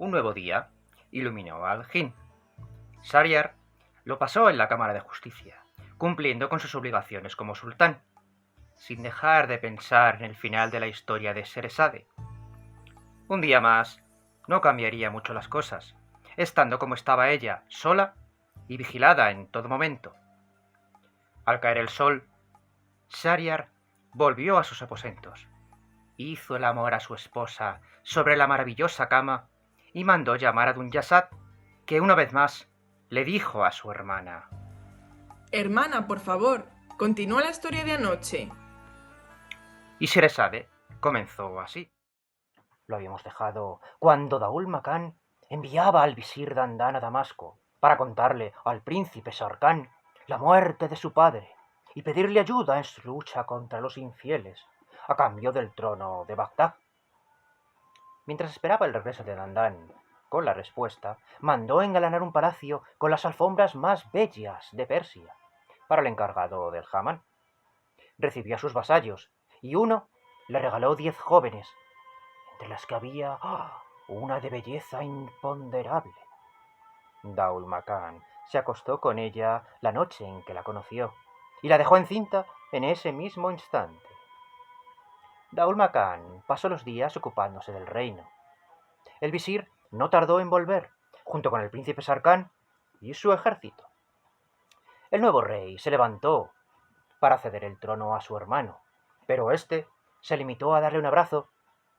Un nuevo día iluminó al Jin. Shahryar lo pasó en la Cámara de Justicia, cumpliendo con sus obligaciones como sultán, sin dejar de pensar en el final de la historia de Sherazade. Un día más no cambiaría mucho las cosas, estando como estaba ella, sola y vigilada en todo momento. Al caer el sol, Shahryar volvió a sus aposentos, hizo el amor a su esposa sobre la maravillosa cama y mandó llamar a Dunyazad, que una vez más le dijo a su hermana: Hermana, por favor, continúa la historia de anoche. Y Sherazade comenzó así. Lo habíamos dejado cuando Daul Makan enviaba al visir Dandan a Damasco para contarle al príncipe Sarkán la muerte de su padre y pedirle ayuda en su lucha contra los infieles a cambio del trono de Bagdad. Mientras esperaba el regreso de Dandan con la respuesta, mandó engalanar un palacio con las alfombras más bellas de Persia para el encargado del Hamán. Recibió a sus vasallos y uno le regaló 10 jóvenes, entre las que había una de belleza imponderable. Daul Makan se acostó con ella la noche en que la conoció y la dejó encinta en ese mismo instante. Daul Makan pasó los días ocupándose del reino. El visir no tardó en volver, junto con el príncipe Sarkán y su ejército. El nuevo rey se levantó para ceder el trono a su hermano, pero éste se limitó a darle un abrazo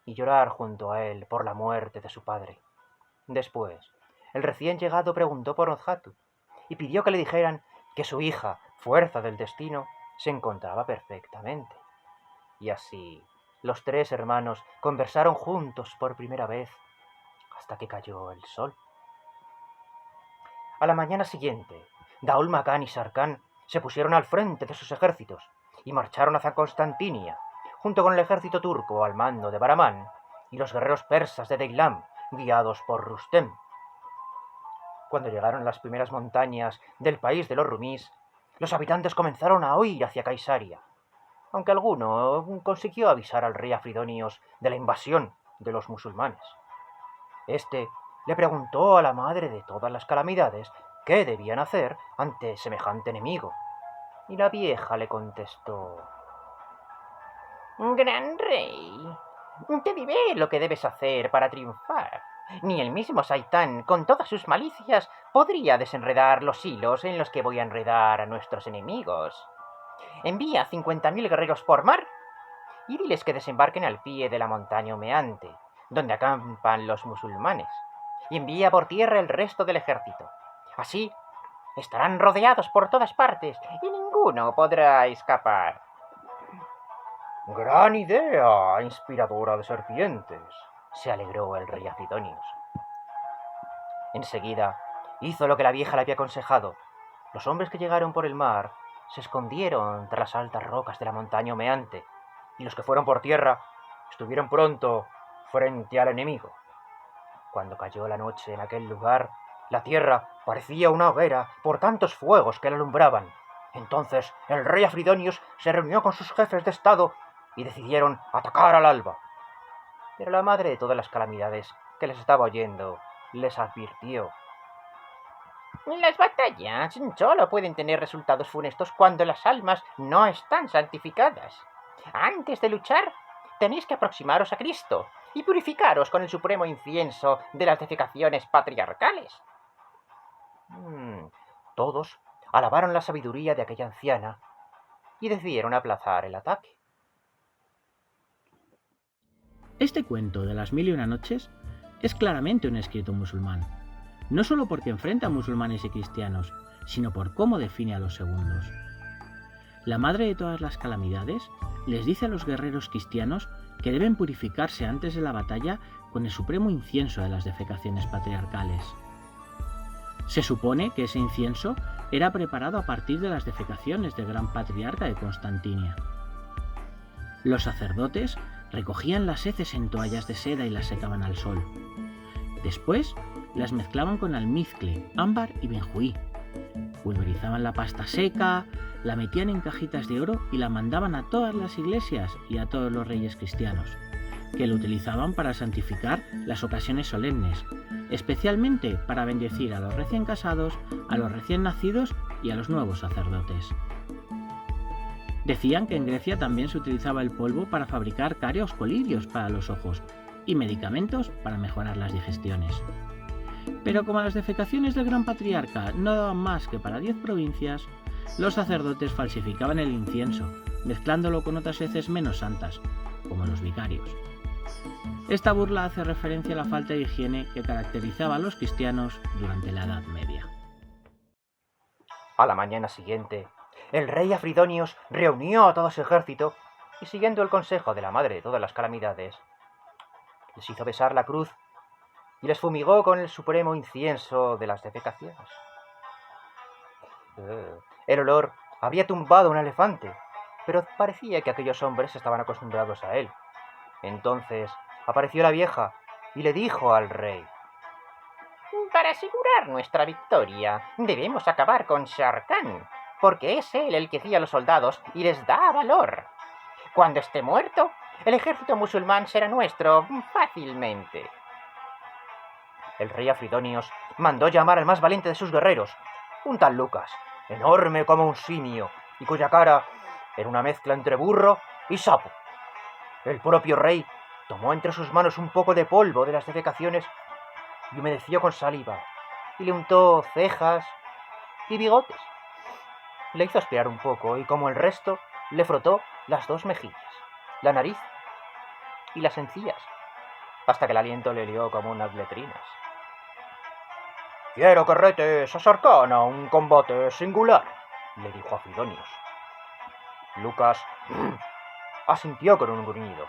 y llorar junto a él por la muerte de su padre. Después, el recién llegado preguntó por Nozhatun y pidió que le dijeran que su hija, fuerza del destino, se encontraba perfectamente. Y así, los 3 hermanos conversaron juntos por primera vez hasta que cayó el sol. A la mañana siguiente, Daul Makan y Sarkán se pusieron al frente de sus ejércitos y marcharon hacia Constantinia, junto con el ejército turco al mando de Bahramán y los guerreros persas de Deilam, guiados por Rustem. Cuando llegaron a las primeras montañas del país de los rumís, los habitantes comenzaron a huir hacia Caisaria, aunque alguno consiguió avisar al rey Afridonios de la invasión de los musulmanes. Este le preguntó a la madre de todas las calamidades qué debían hacer ante semejante enemigo, y la vieja le contestó: Gran rey, te diré lo que debes hacer para triunfar. Ni el mismo Saitán, con todas sus malicias, podría desenredar los hilos en los que voy a enredar a nuestros enemigos. Envía 50.000 guerreros por mar y diles que desembarquen al pie de la montaña humeante, donde acampan los musulmanes, y envía por tierra el resto del ejército. Así estarán rodeados por todas partes y ninguno podrá escapar. Gran idea, inspiradora de serpientes, se alegró el rey Afridonios. Enseguida hizo lo que la vieja le había aconsejado. Los hombres que llegaron por el mar se escondieron tras las altas rocas de la montaña humeante, y los que fueron por tierra estuvieron pronto frente al enemigo. Cuando cayó la noche en aquel lugar, la tierra parecía una hoguera por tantos fuegos que la alumbraban. Entonces el rey Afridonios se reunió con sus jefes de estado y decidieron atacar al alba. Pero la madre de todas las calamidades, que les estaba oyendo, les advirtió: las batallas solo pueden tener resultados funestos cuando las almas no están santificadas. Antes de luchar, tenéis que aproximaros a Cristo y purificaros con el supremo incienso de las defecaciones patriarcales. Todos alabaron la sabiduría de aquella anciana y decidieron aplazar el ataque. Este cuento de las 1001 noches es claramente un escrito musulmán, no solo porque enfrenta a musulmanes y cristianos, sino por cómo define a los segundos. La madre de todas las calamidades les dice a los guerreros cristianos que deben purificarse antes de la batalla con el supremo incienso de las defecaciones patriarcales. Se supone que ese incienso era preparado a partir de las defecaciones del gran patriarca de Constantinia. Los sacerdotes recogían las heces en toallas de seda y las secaban al sol. Después las mezclaban con almizcle, ámbar y benjuí. Pulverizaban la pasta seca, la metían en cajitas de oro y la mandaban a todas las iglesias y a todos los reyes cristianos, que lo utilizaban para santificar las ocasiones solemnes, especialmente para bendecir a los recién casados, a los recién nacidos y a los nuevos sacerdotes. Decían que en Grecia también se utilizaba el polvo para fabricar carios colirios para los ojos y medicamentos para mejorar las digestiones. Pero como las defecaciones del gran patriarca no daban más que para 10 provincias, los sacerdotes falsificaban el incienso, mezclándolo con otras heces menos santas, como los vicarios. Esta burla hace referencia a la falta de higiene que caracterizaba a los cristianos durante la Edad Media. A la mañana siguiente, el rey Afridonios reunió a todo su ejército y, siguiendo el consejo de la madre de todas las calamidades, les hizo besar la cruz y les fumigó con el supremo incienso de las defecaciones. El olor había tumbado a un elefante, pero parecía que aquellos hombres estaban acostumbrados a él. Entonces apareció la vieja y le dijo al rey: Para asegurar nuestra victoria, debemos acabar con Shar Khan, porque es él el que guía a los soldados y les da valor. Cuando esté muerto, el ejército musulmán será nuestro fácilmente. El rey Afridonios mandó llamar al más valiente de sus guerreros, un tal Lucas, enorme como un simio, y cuya cara era una mezcla entre burro y sapo. El propio rey tomó entre sus manos un poco de polvo de las defecaciones y humedeció con saliva, y le untó cejas y bigotes. Le hizo aspirar un poco y, como el resto, le frotó las 2 mejillas, la nariz y las encías, hasta que el aliento le lió como unas letrinas. «Quiero que retes a Shar Khan a un combate singular», le dijo a Afridonios. Lucas asintió con un gruñido,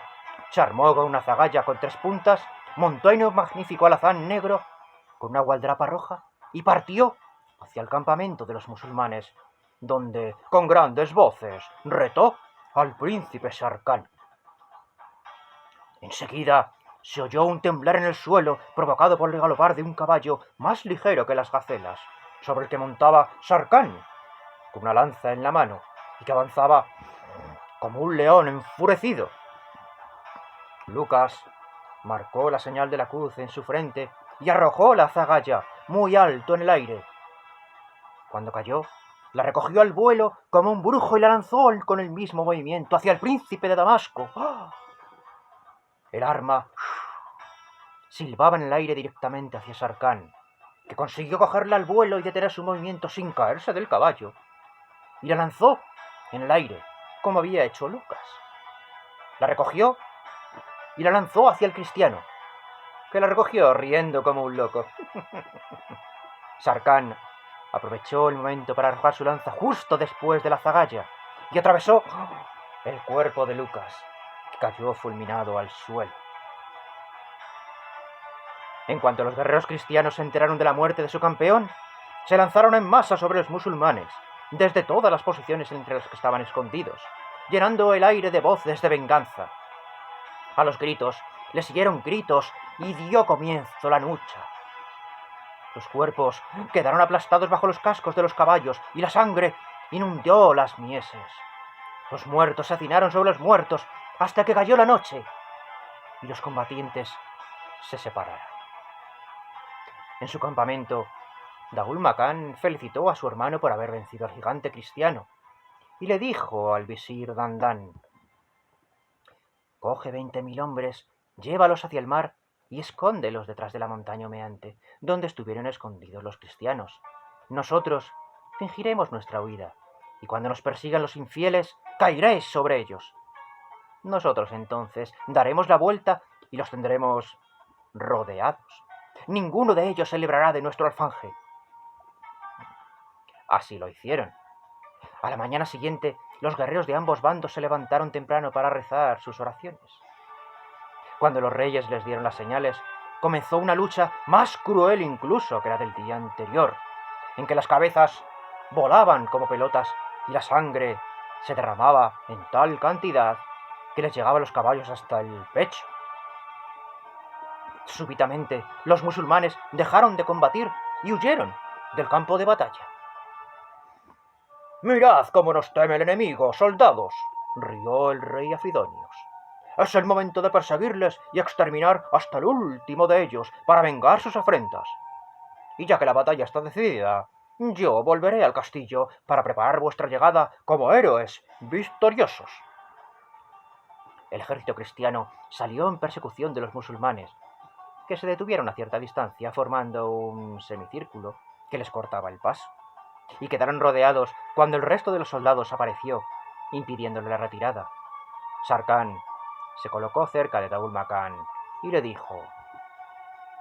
se armó con una zagalla con 3 puntas, montó en un magnífico alazán negro con una gualdrapa roja y partió hacia el campamento de los musulmanes, donde, con grandes voces, retó al príncipe Shar Khan. Enseguida se oyó un temblar en el suelo provocado por el galopar de un caballo más ligero que las gacelas, sobre el que montaba Shar Khan, con una lanza en la mano, y que avanzaba como un león enfurecido. Lucas marcó la señal de la cruz en su frente y arrojó la zagalla muy alto en el aire. Cuando cayó, la recogió al vuelo como un brujo y la lanzó con el mismo movimiento hacia el príncipe de Damasco. ¡Oh! El arma silbaba en el aire directamente hacia Shar Khan, que consiguió cogerla al vuelo y detener su movimiento sin caerse del caballo, y la lanzó en el aire, como había hecho Lucas. La recogió y la lanzó hacia el cristiano, que la recogió riendo como un loco. Shar Khan aprovechó el momento para arrojar su lanza justo después de la zagalla y atravesó el cuerpo de Lucas, que cayó fulminado al suelo. En cuanto los guerreros cristianos se enteraron de la muerte de su campeón, se lanzaron en masa sobre los musulmanes, desde todas las posiciones entre las que estaban escondidos, llenando el aire de voces de venganza. A los gritos le siguieron gritos y dio comienzo la lucha. Los cuerpos quedaron aplastados bajo los cascos de los caballos y la sangre inundó las mieses. Los muertos se hacinaron sobre los muertos hasta que cayó la noche y los combatientes se separaron. En su campamento, Daul Makan felicitó a su hermano por haber vencido al gigante cristiano y le dijo al visir Dandan: «Coge 20.000 hombres, llévalos hacia el mar y escóndelos detrás de la montaña humeante, donde estuvieron escondidos los cristianos. Nosotros fingiremos nuestra huida, y cuando nos persigan los infieles, caeréis sobre ellos. Nosotros entonces daremos la vuelta y los tendremos rodeados. Ninguno de ellos se librará de nuestro alfanje». Así lo hicieron. A la mañana siguiente, los guerreros de ambos bandos se levantaron temprano para rezar sus oraciones. Cuando los reyes les dieron las señales, comenzó una lucha más cruel incluso que la del día anterior, en que las cabezas volaban como pelotas y la sangre se derramaba en tal cantidad que les llegaba a los caballos hasta el pecho. Súbitamente, los musulmanes dejaron de combatir y huyeron del campo de batalla. «Mirad cómo nos teme el enemigo, soldados», rió el rey Afridonios. Es el momento de perseguirles y exterminar hasta el último de ellos para vengar sus afrentas. Y ya que la batalla está decidida, yo volveré al castillo para preparar vuestra llegada como héroes victoriosos. El ejército cristiano salió en persecución de los musulmanes, que se detuvieron a cierta distancia formando un semicírculo que les cortaba el paso, y quedaron rodeados cuando el resto de los soldados apareció, impidiéndole la retirada. Sharkan se colocó cerca de Daul Makan y le dijo: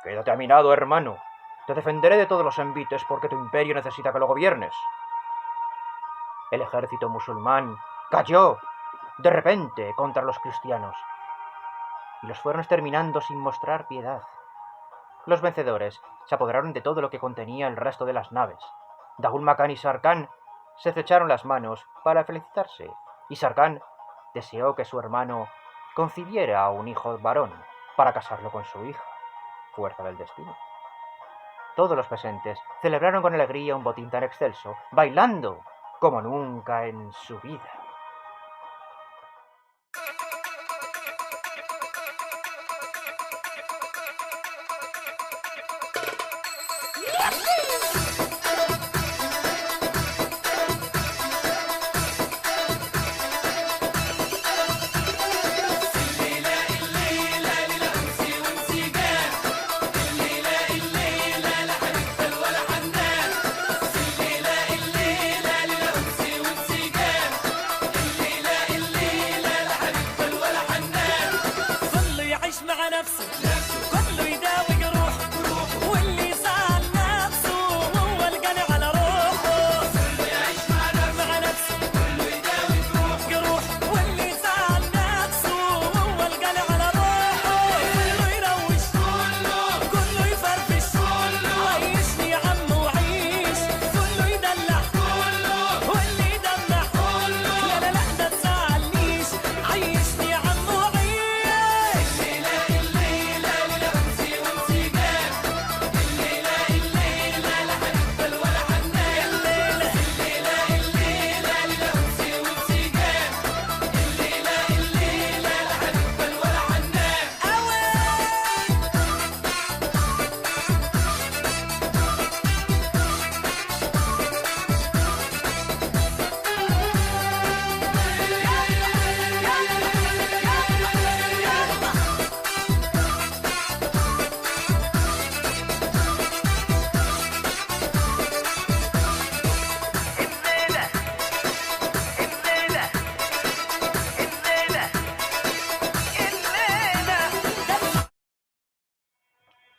«Quédate a mi lado, hermano. Te defenderé de todos los envites porque tu imperio necesita que lo gobiernes». El ejército musulmán cayó de repente contra los cristianos y los fueron exterminando sin mostrar piedad. Los vencedores se apoderaron de todo lo que contenía el resto de las naves. Daul Makan y Sharkan se estrecharon las manos para felicitarse, y Sharkan deseó que su hermano concibiera un hijo varón para casarlo con su hija, fuerza del destino. Todos los presentes celebraron con alegría un botín tan excelso, bailando como nunca en su vida.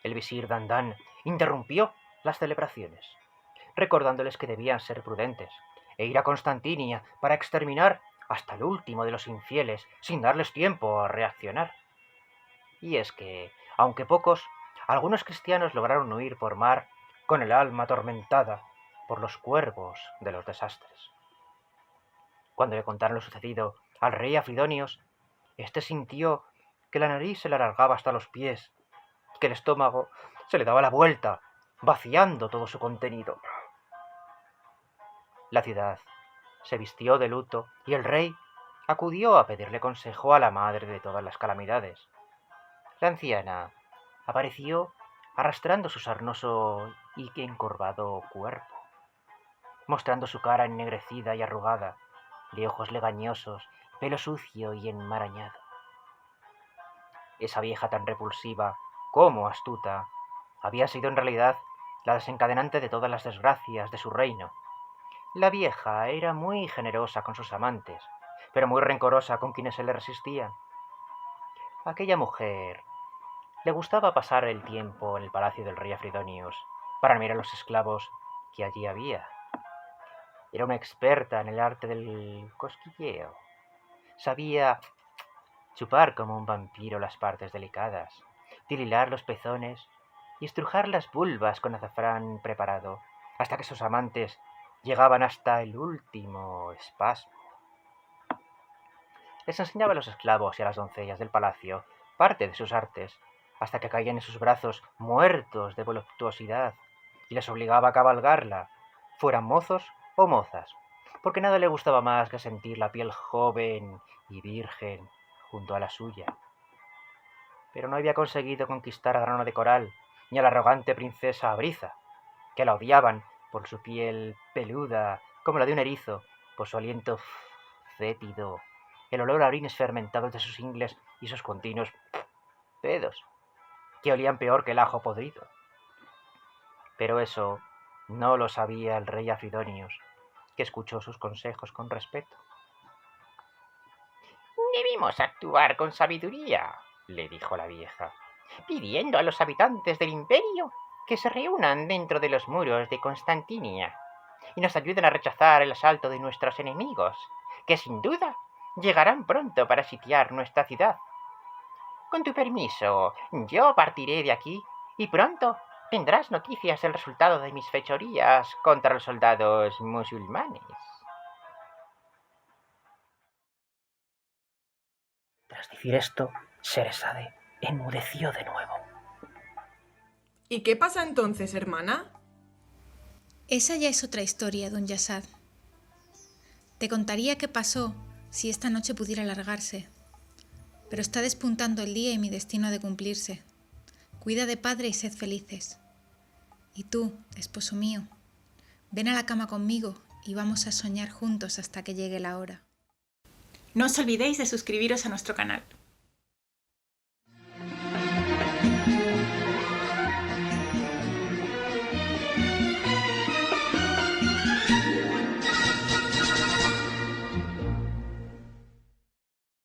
El visir Dandan interrumpió las celebraciones, recordándoles que debían ser prudentes e ir a Constantinia para exterminar hasta el último de los infieles sin darles tiempo a reaccionar. Y es que, aunque pocos, algunos cristianos lograron huir por mar con el alma atormentada por los cuervos de los desastres. Cuando le contaron lo sucedido al rey Afridonios, éste sintió que la nariz se le alargaba hasta los pies, que el estómago se le daba la vuelta, vaciando todo su contenido. La ciudad se vistió de luto y el rey acudió a pedirle consejo a la madre de todas las calamidades. La anciana apareció arrastrando su sarnoso y encorvado cuerpo, mostrando su cara ennegrecida y arrugada, de ojos legañosos, pelo sucio y enmarañado. Esa vieja tan repulsiva como astuta había sido en realidad la desencadenante de todas las desgracias de su reino. La vieja era muy generosa con sus amantes, pero muy rencorosa con quienes se le resistían. A aquella mujer le gustaba pasar el tiempo en el palacio del rey Afridonios para mirar a los esclavos que allí había. Era una experta en el arte del cosquilleo. Sabía chupar como un vampiro las partes delicadas, tirilar los pezones y estrujar las vulvas con azafrán preparado, hasta que sus amantes llegaban hasta el último espasmo. Les enseñaba a los esclavos y a las doncellas del palacio parte de sus artes, hasta que caían en sus brazos muertos de voluptuosidad, y les obligaba a cabalgarla, fueran mozos o mozas, porque nada le gustaba más que sentir la piel joven y virgen junto a la suya. Pero no había conseguido conquistar a Grano de Coral ni a la arrogante princesa Abriza, que la odiaban por su piel peluda como la de un erizo, por su aliento fétido, el olor a orines fermentados de sus ingles y sus continuos pedos, que olían peor que el ajo podrido. Pero eso no lo sabía el rey Afridonius, que escuchó sus consejos con respeto. Debemos actuar con sabiduría, le dijo la vieja, pidiendo a los habitantes del imperio que se reúnan dentro de los muros de Constantinia y nos ayuden a rechazar el asalto de nuestros enemigos, que sin duda llegarán pronto para sitiar nuestra ciudad. Con tu permiso, yo partiré de aquí y pronto tendrás noticias del resultado de mis fechorías contra los soldados musulmanes. Tras decir esto, Sherazade enmudeció de nuevo. ¿Y qué pasa entonces, hermana? Esa ya es otra historia, don Yassad. Te contaría qué pasó si esta noche pudiera alargarse, pero está despuntando el día y mi destino ha de cumplirse. Cuida de padre y sed felices. Y tú, esposo mío, ven a la cama conmigo y vamos a soñar juntos hasta que llegue la hora. No os olvidéis de suscribiros a nuestro canal.